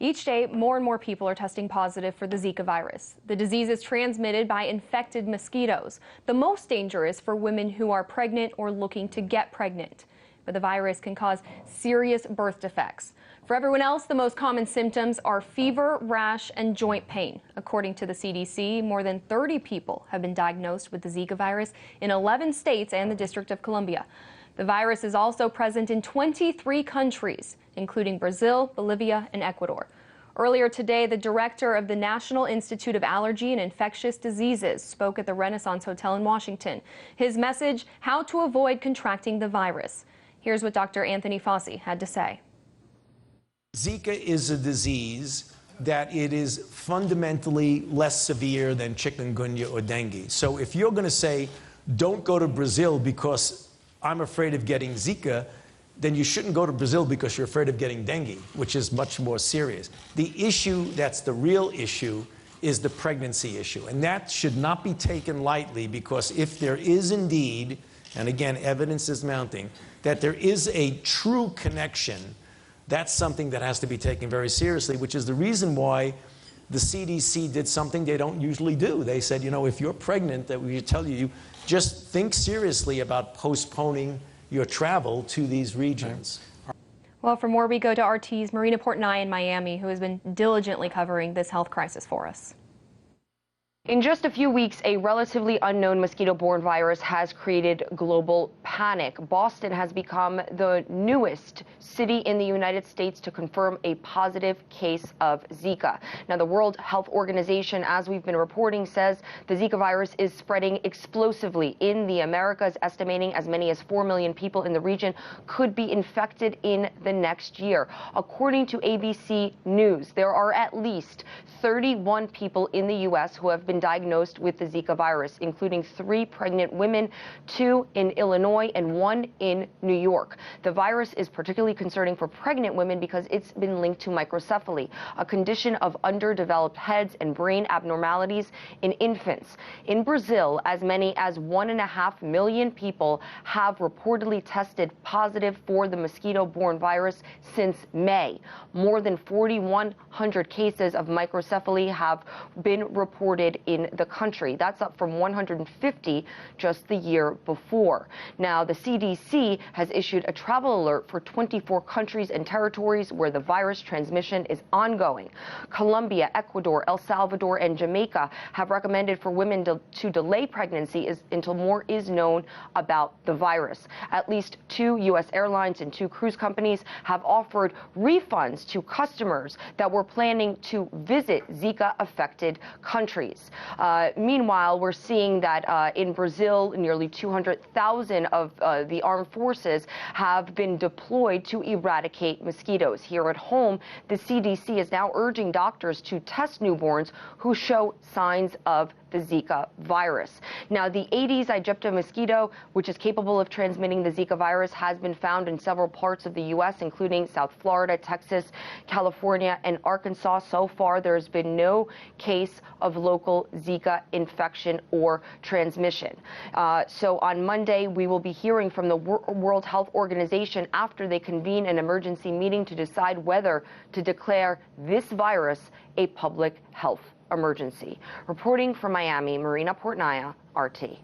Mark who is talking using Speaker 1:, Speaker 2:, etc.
Speaker 1: Each day, more and more people are testing positive for the Zika virus. The disease is transmitted by infected mosquitoes. The most dangerous for women who are pregnant or looking to get pregnant. But the virus can cause serious birth defects. For everyone else, the most common symptoms are fever, rash, and joint pain. According to the CDC, more than 30 people have been diagnosed with the Zika virus in 11 states and the District of Columbia. The virus is also present in 23 countries, including Brazil, Bolivia, and Ecuador. Earlier today, the director of the National Institute of Allergy and Infectious Diseases spoke at the Renaissance Hotel in Washington. His message, how to avoid contracting the virus. Here's what Dr. Anthony Fauci had to say.
Speaker 2: Zika is a disease that it is fundamentally less severe than chikungunya or dengue. So if you're going to say, don't go to Brazil because I'm afraid of getting Zika, then you shouldn't go to Brazil because you're afraid of getting dengue, which is much more serious. The issue that's the real issue is the pregnancy issue. And that should not be taken lightly, because if there is indeed, and again, evidence is mounting, that there is a true connection, that's something that has to be taken very seriously, which is the reason why the CDC did something they don't usually do. They said, you know, if you're pregnant, that we tell you, just think seriously about postponing your travel to these regions.
Speaker 1: Well, for more, we go to RT's Marina Portnaya in Miami, who has been diligently covering this health crisis for us.
Speaker 3: In just a few weeks, a relatively unknown mosquito-borne virus has created global panic. Boston has become the newest city in the United States to confirm a positive case of Zika. Now, the World Health Organization, as we've been reporting, says the Zika virus is spreading explosively in the Americas, estimating as many as 4 million people in the region could be infected in the next year. According to ABC News, there are at least 31 people in the U.S. who have been diagnosed with the Zika virus, including 3 pregnant women, 2 in Illinois and 1 in New York. The virus is particularly concerning for pregnant women because it's been linked to microcephaly, a condition of underdeveloped heads and brain abnormalities in infants. In Brazil, as many as 1.5 million people have reportedly tested positive for the mosquito-borne virus since May. More than 4,100 cases of microcephaly have been reported in the country. That's up from 150 just the year before. Now, the CDC has issued a travel alert for 24 countries and territories where the virus transmission is ongoing. Colombia, Ecuador, El Salvador, and Jamaica have recommended for women to delay pregnancy until more is known about the virus. At least 2 U.S. airlines and 2 cruise companies have offered refunds to customers that were planning to visit Zika-affected countries. Meanwhile, we're seeing that in Brazil, nearly 200,000 of the armed forces have been deployed to eradicate mosquitoes. Here at home, the CDC is now urging doctors to test newborns who show signs of the Zika virus. Now, the Aedes aegypti mosquito, which is capable of transmitting the Zika virus, has been found in several parts of the U.S., including South Florida, Texas, California, and Arkansas. So far, there's been no case of local Zika infection or transmission. So on Monday, we will be hearing from the World Health Organization after they convene an emergency meeting to decide whether to declare this virus a public health emergency. Reporting from Miami, Marina Portnaya, RT.